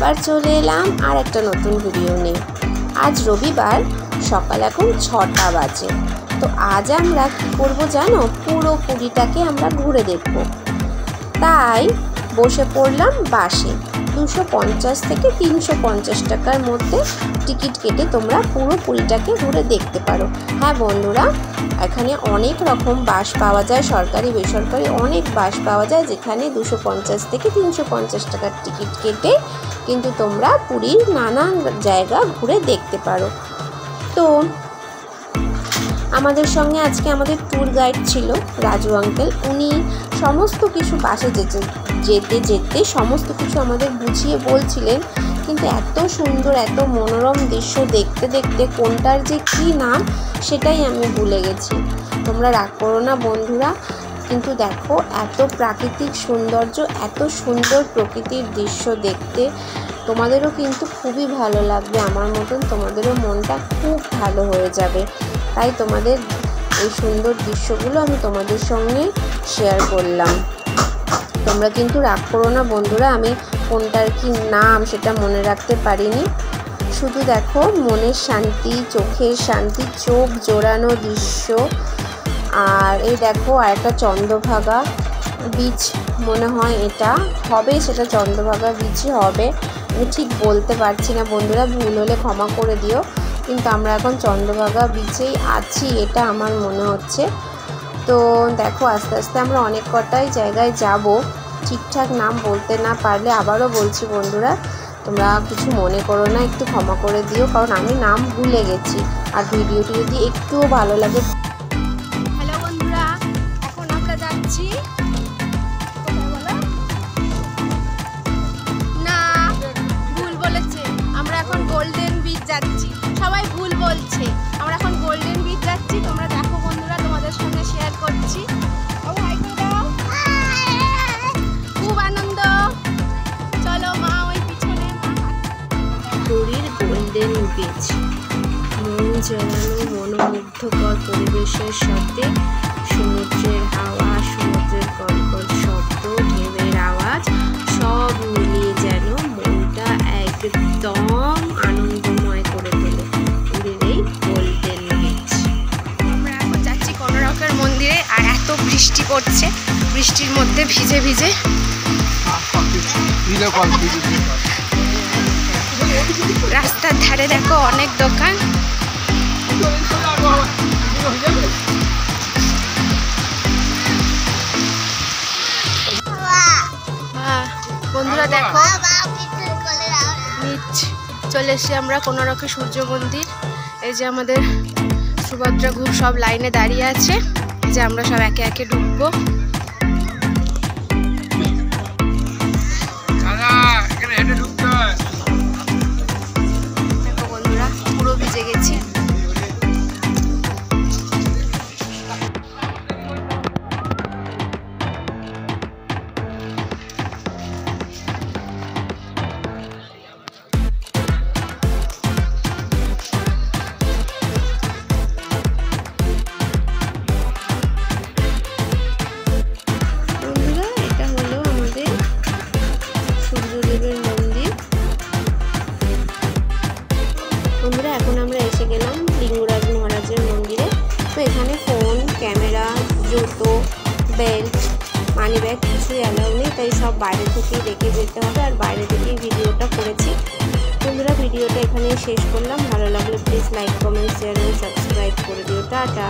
আবার চলে এলাম আর একটা নতুন ভিডিও নিয়ে। আজ রবিবার, সকাল এখন 6টা বাজে। তো আজ আমরা কী করবো জানো, পুরো পুরীটাকে আমরা ঘুরে দেখব। তাই বসে পড়লাম বাসে। 250 থেকে 350 টাকার মধ্যে টিকিট কেটে তোমরা পুরো পুরীটাকে ঘুরে দেখতে পারো। হ্যাঁ বন্ধুরা, এখানে অনেক রকম বাস পাওয়া যায়, সরকারি বেসরকারি অনেক বাস পাওয়া যায়, যেখানে 250 থেকে 350 টাকার টিকিট কেটে কিন্তু তোমরা পুরীর নানান জায়গা ঘুরে দেখতে পারো। তো আমাদের সঙ্গে আজকে আমাদের ট্যুর গাইড ছিল রাজু আঙ্কেল। উনি সমস্ত কিছু বাসে যেতে যেতে সমস্ত কিছু আমাদের বুঝিয়ে বলছিলেন, কিন্তু এত সুন্দর এত মনোরম দৃশ্য দেখতে দেখতে কোনটার যে কী নাম সেটাই আমি ভুলে গেছি। তোমরা রাগ করো না বন্ধুরা, কিন্তু দেখো এত প্রাকৃতিক সৌন্দর্য, এত সুন্দর প্রকৃতির দৃশ্য দেখতে তোমাদেরও কিন্তু খুবই ভালো লাগবে। আমার মতন তোমাদেরও মনটা খুব ভালো হয়ে যাবে। তাই তোমাদের এই সুন্দর দৃশ্যগুলো আমি তোমাদের সঙ্গে শেয়ার করলাম। তোমরা কিন্তু রাগ করো না বন্ধুরা, আমি কোনটার কি নাম সেটা মনে রাখতে পারিনি। শুধু দেখো মনের শান্তি, চোখের শান্তি, চোখ জোড়ানো দৃশ্য। আর এই দেখো আর একটা চন্দ্রভাগা বিচ মনে হয় এটা হবে, সেটা চন্দ্রভাগা বিচই হবে। আমি ঠিক বলতে পারছি না বন্ধুরা, ভুল হলে ক্ষমা করে দিও। কিন্তু আমরা এখন চন্দ্রভাগা বিচেই আছি এটা আমার মনে হচ্ছে। তো দেখো আস্তে আস্তে আমরা অনেক কটাই জায়গায় যাব। ঠিকঠাক নাম বলতে না পারলে আবারও বলছি বন্ধুরা, তোমরা কিছু মনে করো না, একটু ক্ষমা করে দিও, কারণ আমি নাম ভুলে গেছি। আর ভিডিওটি যদি একটুও ভালো লাগে। হ্যালো বন্ধুরা, এখন আমরা যাচ্ছি না, ভুল বলেছে, আমরা এখন গোল্ডেন বিচ যাচ্ছি। সবাই ভুল বলছে, আমরা এখন গোল্ডেন বিচ যাচ্ছি। তোমরা দেখো বন্ধুরা, তোমাদের সঙ্গে শেয়ার করছি। খুব আনন্দ, চলো মা ওই পিছনে। পুরীর গোল্ডেন বিচ, মন জড়ানো মনোমুগ্ধকর পরিবেশের সাথে সমুদ্রের হাওয়া, সমুদ্রের কর্কট শব্দ, ঢেউয়ের আওয়াজ সব মিলিয়ে যেন মনটা একদম আনন্দময় করে তোলে পুরীর এই গোল্ডেন বিচ। আমরা এখন যাচ্ছি কোনারকের মন্দিরে, আর এত বৃষ্টি পড়ছে, বৃষ্টির মধ্যে ভিজে ভিজে। রাস্তার ধারে দেখো অনেক দোকান। বন্ধুরা দেখো চলে এসেছি আমরা কোনারকে সূর্য মন্দির। এই যে আমাদের সুভদ্রা গ্রুপ সব লাইনে দাঁড়িয়ে আছে, এই যে আমরা সব একে একে ঢুকবো। দেখো বন্ধুরা, পুরো ভিজে গেছি। বন্ধুরা এখন আমরা এসে গেলাম লিঙ্গরাজ মহারাজের মন্দিরে। তো এখানে ফোন, ক্যামেরা, জুতো, বেল্ট, মানি ব্যাগ কিছুই অ্যালাউ নেই, তাই সব বাইরে থেকেই রেখে যেতে হবে। আর বাইরে থেকেই ভিডিওটা করেছি। বন্ধুরা ভিডিওটা এখানেই শেষ করলাম। ভালো লাগলে প্লিজ লাইক, কমেন্ট, শেয়ার এবং সাবস্ক্রাইব করে দিও। টাটা।